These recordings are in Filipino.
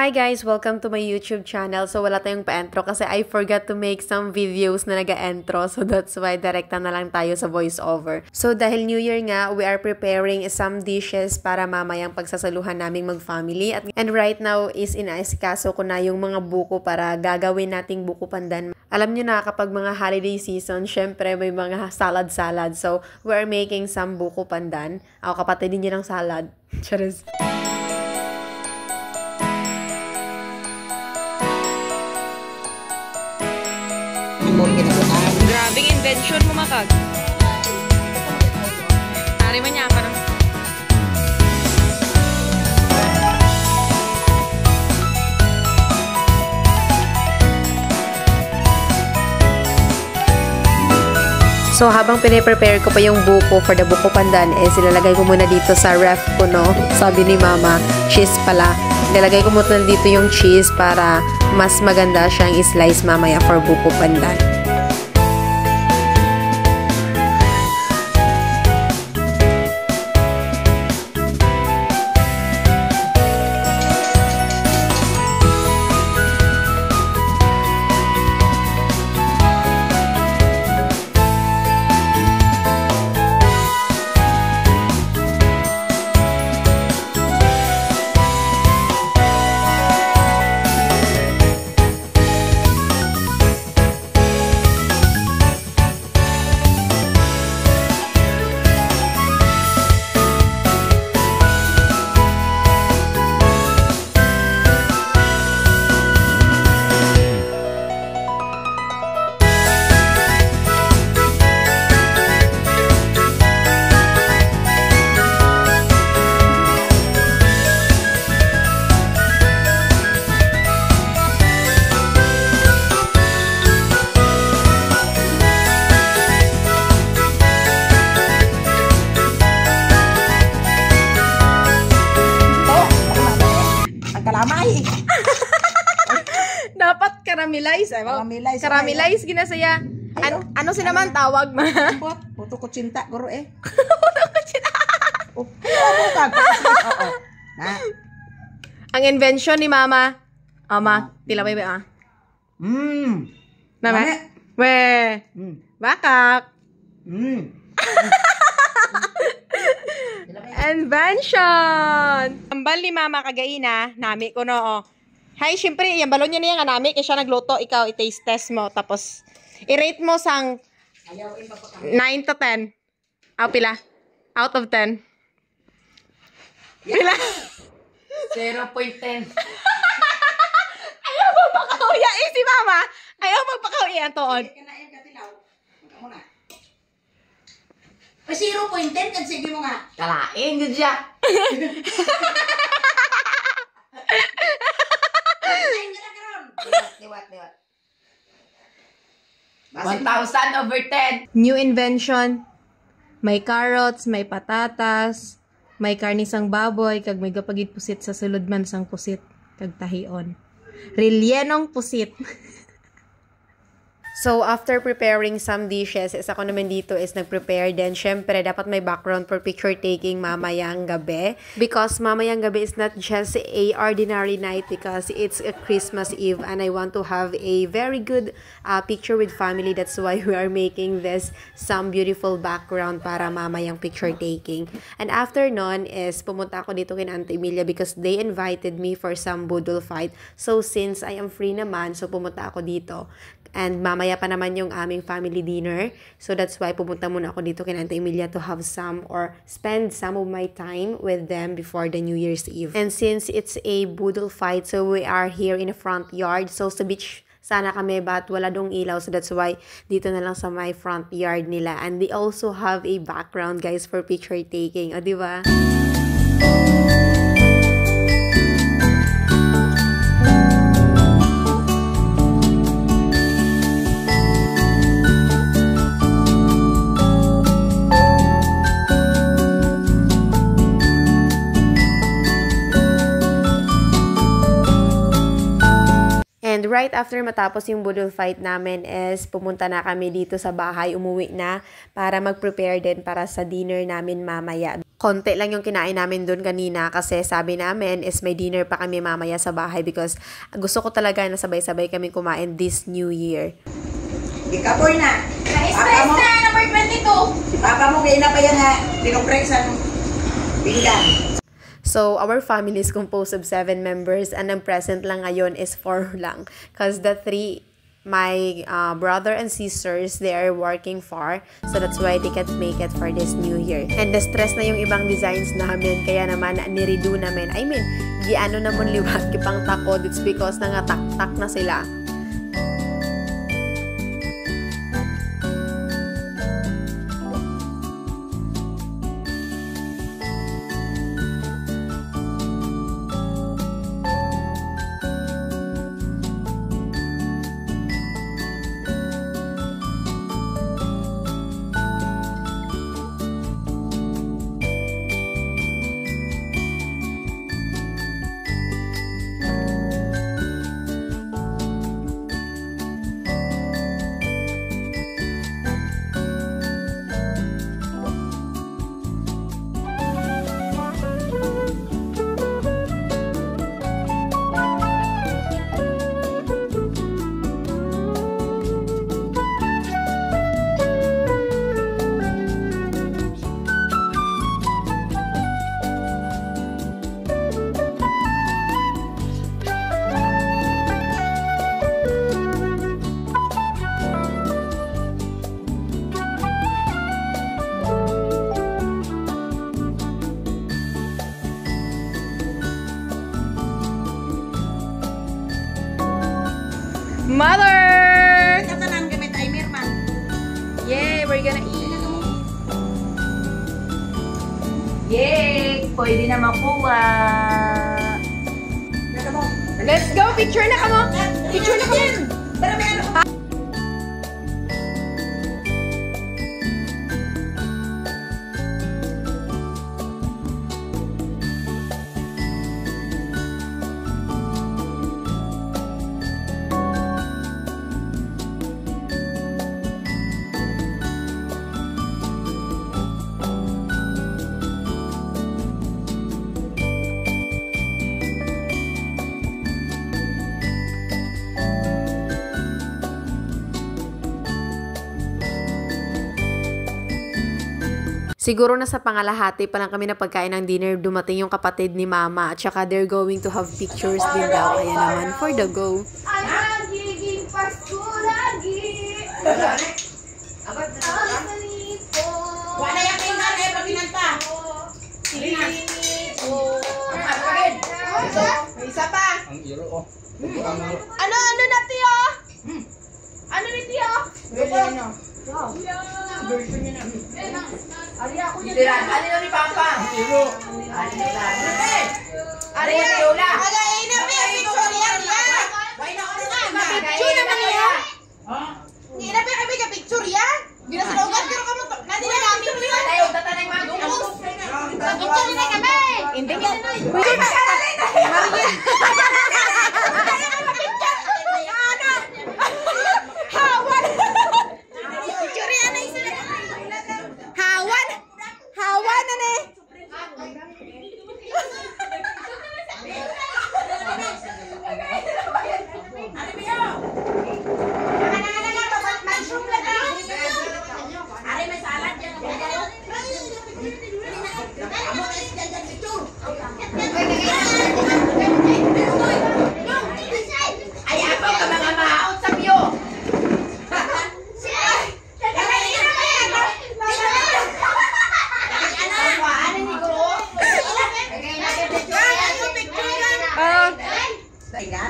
Hi guys! Welcome to my YouTube channel. So wala tayong pa-intro kasi I forgot to make some videos na naga-intro. So that's why direkta na lang tayo sa voiceover. So dahil New Year nga, we are preparing some dishes para mamayang pagsasaluhan naming mag-family. And right now is inaasikaso ko na yung mga buko para gagawin nating buko pandan. Alam nyo na kapag mga holiday season, syempre may mga salad-salad. So we are making some buko pandan. Ako kapatid din yun ng salad. Charis. Grabing invention mo, Makag. Tari man niya, parang... So, habang piniprepare ko pa yung buko for the buko pandan, silalagay ko muna dito sa ref ko, no? Sabi ni Mama, cheese pala. Nilalagay ko muna dito yung cheese para mas maganda siyang i-slice mamaya for buko pandan. Dapat karamelize, eh. Karamelize ginasaya. Ano sinaman tawag ma? Puto ko cinta, guro eh. Puto ko cinta. Ang invention ni Mama. Ama, tila ba? Mama? We. Bakak. Invention! Ambal ni Mama kagaina, nami ko no. Hay, syempre, yung balon niya niya nga nami, kaya siya nagluto, ikaw i-taste test mo, tapos i-rate mo sang 9 to 10. Pila? Out of 10. Pila? 0.10. Ayaw magpakauya si Mama. Ayaw magpakauya ang toon. Ay, 0.10 kan sige mo nga. Kalain yun siya. 1,000 over 10. New invention. May carrots, may patatas, may karnisang baboy, kag may gapagid pusit sa sulod man sang pusit, kag tahion. Rellenong pusit. So, after preparing some dishes, ako naman dito is nag-prepare din. Syempre, dapat may background for picture taking mamayang gabi. Because mamayang gabi is not just a ordinary night because it's a Christmas Eve and I want to have a very good picture with family. That's why we are making this some beautiful background para mamayang picture taking. And after nun is pumunta ako dito kay Auntie Emilia because they invited me for some budol fight. So, since I am free naman, so pumunta ako dito. And mamaya pa naman yung aming family dinner. So that's why pumunta muna ako dito kay Auntie Emilia to have some or spend some of my time with them before the New Year's Eve. And since it's a budol fight, so we are here in the front yard. So sa beach sana kami but wala dong ilaw. So that's why dito na lang sa my front yard nila. And they also have a background guys for picture taking. O diba? And right after matapos yung budol fight namin is pumunta na kami dito sa bahay, umuwi na para mag-prepare din para sa dinner namin mamaya. Konti lang yung kinain namin doon kanina kasi sabi namin is may dinner pa kami mamaya sa bahay because gusto ko talaga na sabay-sabay kami kumain this New Year. Ikapoy na. Na-stress na, number 22. Papa mo, kaya na pa yan ha. Pinopresan. Pinggan. So, our family is composed of 7 members and ang present lang ngayon is 4 lang. Because the 3, my brother and sisters, they are working far. So, that's why they can't make it for this New Year. And the-stress na yung ibang designs namin. Kaya naman, niredo namin. I mean, giano naman liwat kipang takod. It's because nangatak-tak na sila. Mother! Ito na ang gamit ay Mirman. Yay, we're gonna eat. Yay! Pwede na makuha. Let's go! Picture na ka mo! Picture na ka mo! Pero may ano? Siguro na sa pangalahati pa lang kami na pagkain ng dinner, dumating yung kapatid ni Mama at saka they're going to have pictures din daw. Kaya naman, for the go. Ay, nagiging Pasko lagi. Wala yung pingan eh, pag kinanta. Isa pa. Ang iro, oh. Ano na, Tiyo? Ano ni Tiyo? Literal. Ano yun ni Papa? Ang iro. Ariya! Again na, may picture yan! Mapicture naman yan! Hindi na kami ka-picture yan! Hindi na sila ugat, pero kamo nadi na namin yun! Tayo, tatanay mga gumos. Picture na kami! Hindi ka na! Picture na kami! Maria! Hawan! Picture yan na isa! Hawan! Hawan na na! Ay, ako ka mga mahaot sa biyo.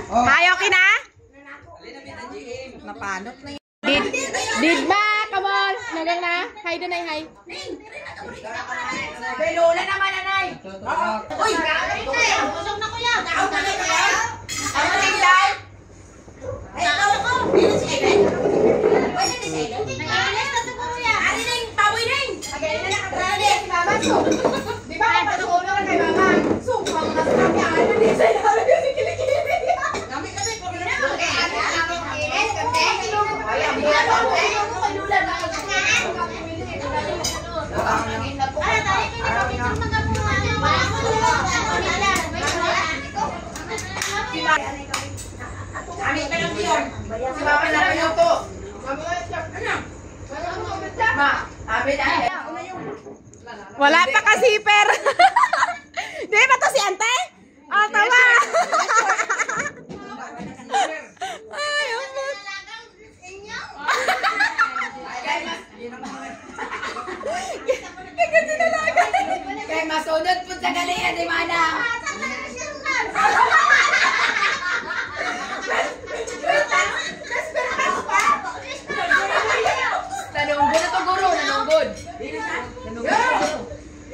Hayo kina? Napanot na yun. Didma, come on. Nagang na. Hi doon ay hi. Belula naman, anay. Uy! Usok na kuya! Kaon na kuya! Ano tingnan? Ay, ako ko! Dito si Aiden? Wala na si Aiden? Nag-aalis na ito kuya! Ari na yung paboy na yun! Agayin na nakatrali si Mama so! Di ba ako patukulo ka kay Mama? So, mga nasabi ang ano din sa'yo. Kami kasi, kami na. Kami pa lang yun. Si Mama na po yung to. Ma, sabi dahil. Wala pa kasi, per. Di ba to si Ante? Oh, tama. Ay, amot. Kaya sinalaga. Kaya masunod po sa galingan ni Mana. Nanunggod na to, guro. Nanunggod.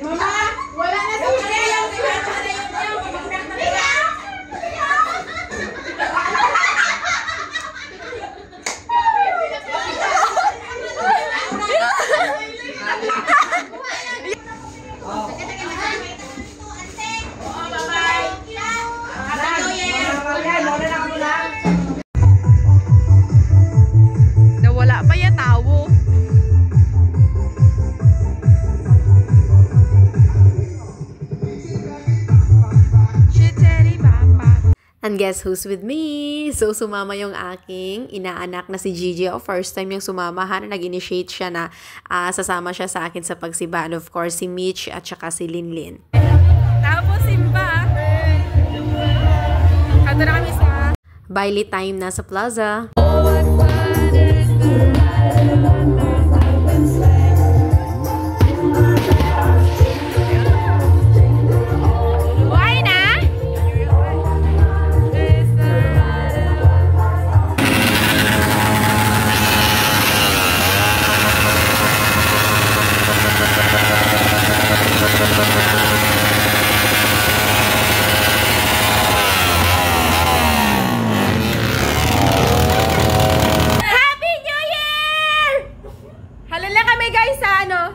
Mama, wala na si Nawala pa ya tawo. And guess who's with me? So, sumama yung aking inaanak na si Gigi. First time yung sumama, nag-initiate siya na sasama siya sa akin sa pagsiba. And of course, si Mitch at saka si Linlin. Tapos simba. Ato na kami sa Baile time na sa plaza. buhay na.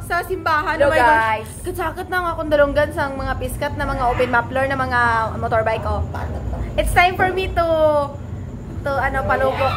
Sa simbahan. Hello, Oh my gosh. guys. Katsakot na nga akong dalunggan sa mga piskat na mga open muffler na mga motorbike. Oh. It's time for me to palugok.